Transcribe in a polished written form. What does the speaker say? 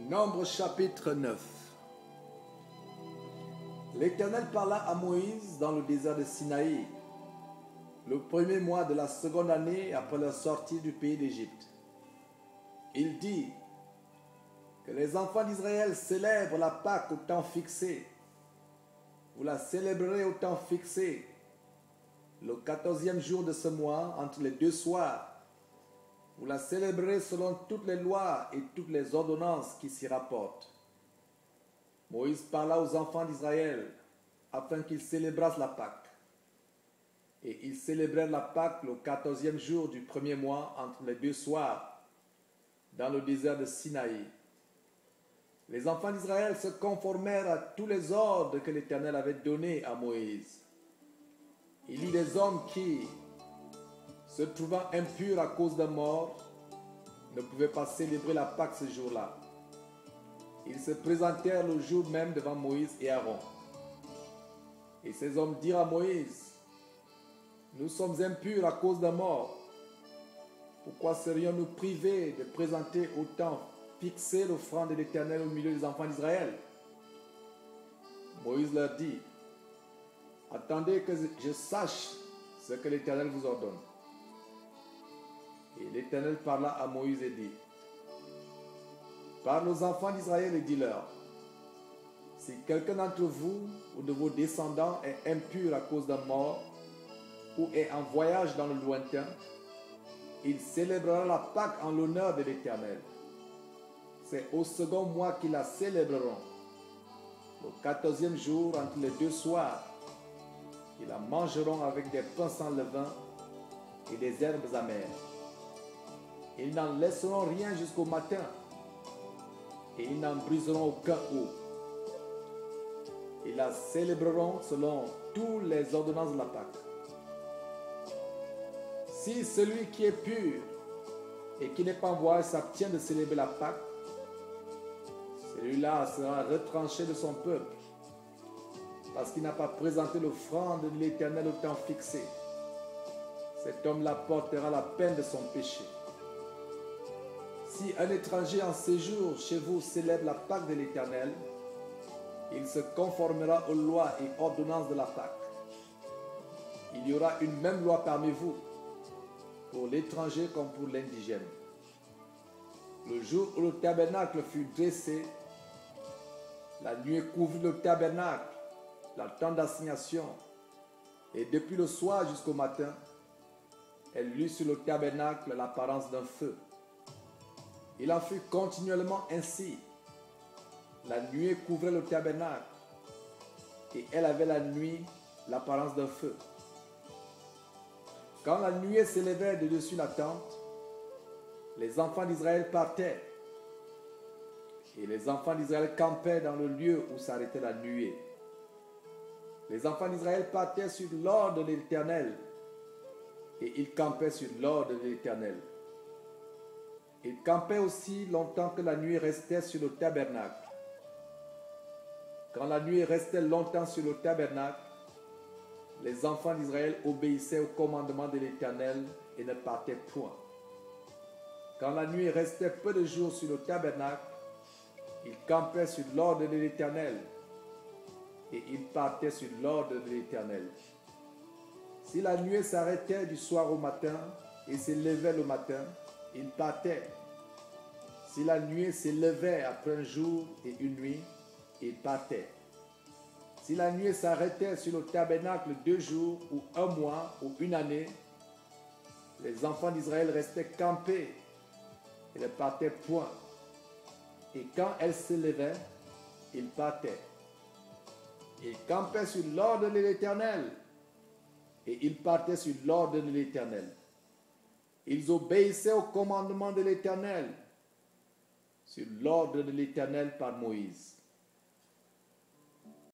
Nombre chapitre 9. L'Éternel parla à Moïse dans le désert de Sinaï, le premier mois de la seconde année après leur sortie du pays d'Égypte. Il dit que les enfants d'Israël célèbrent la Pâque au temps fixé. Vous la célébrerez au temps fixé, le 14e jour de ce mois, entre les deux soirs. Vous la célébrerez selon toutes les lois et toutes les ordonnances qui s'y rapportent. Moïse parla aux enfants d'Israël afin qu'ils célébrassent la Pâque. Et ils célébrèrent la Pâque le 14e jour du premier mois entre les deux soirs, dans le désert de Sinaï. Les enfants d'Israël se conformèrent à tous les ordres que l'Éternel avait donnés à Moïse. Il y eut des hommes qui, se trouvant impurs à cause d'un mort, ne pouvaient pas célébrer la Pâque ce jour-là. Ils se présentèrent le jour même devant Moïse et Aaron. Et ces hommes dirent à Moïse: nous sommes impurs à cause d'un mort. Pourquoi serions-nous privés de présenter au temps fixé l'offrande de l'Éternel au milieu des enfants d'Israël? Moïse leur dit: attendez que je sache ce que l'Éternel vous ordonne. Et l'Éternel parla à Moïse et dit: parle aux enfants d'Israël et dis-leur: si quelqu'un d'entre vous ou de vos descendants est impur à cause d'un mort ou est en voyage dans le lointain, il célébrera la Pâque en l'honneur de l'Éternel. C'est au second mois qu'ils la célébreront, le 14e jour entre les deux soirs. Ils la mangeront avec des pains sans levain et des herbes amères. Ils n'en laisseront rien jusqu'au matin, et ils n'en briseront aucun os. Ils la célébreront selon toutes les ordonnances de la Pâque. Si celui qui est pur et qui n'est pas en voyage s'abstient de célébrer la Pâque, celui-là sera retranché de son peuple, parce qu'il n'a pas présenté l'offrande de l'Éternel au temps fixé. Cet homme-là portera la peine de son péché. Si un étranger en séjour chez vous célèbre la Pâque de l'Éternel, il se conformera aux lois et ordonnances de la Pâque. Il y aura une même loi parmi vous, pour l'étranger comme pour l'indigène. Le jour où le tabernacle fut dressé, la nuée couvrit le tabernacle, la tente d'assignation, et depuis le soir jusqu'au matin, elle eut sur le tabernacle l'apparence d'un feu. Il en fut continuellement ainsi. La nuée couvrait le tabernacle, et elle avait la nuit l'apparence d'un feu. Quand la nuée s'élevait de dessus la tente, les enfants d'Israël partaient, et les enfants d'Israël campaient dans le lieu où s'arrêtait la nuée. Les enfants d'Israël partaient sur l'ordre de l'Éternel, et ils campaient sur l'ordre de l'Éternel. Ils campaient aussi longtemps que la nuée restait sur le tabernacle. Quand la nuée restait longtemps sur le tabernacle, les enfants d'Israël obéissaient au commandement de l'Éternel et ne partaient point. Quand la nuée restait peu de jours sur le tabernacle, ils campaient sur l'ordre de l'Éternel et ils partaient sur l'ordre de l'Éternel. Si la nuée s'arrêtait du soir au matin et s'élevait le matin, ils partaient. Si la nuée s'élevait après un jour et une nuit, ils partaient. Si la nuée s'arrêtait sur le tabernacle 2 jours ou 1 mois ou 1 année, les enfants d'Israël restaient campés et ne partaient point. Et quand elle s'élevait, ils partaient. Ils campaient sur l'ordre de l'Éternel et ils partaient sur l'ordre de l'Éternel. Ils obéissaient au commandement de l'Éternel, sur l'ordre de l'Éternel par Moïse.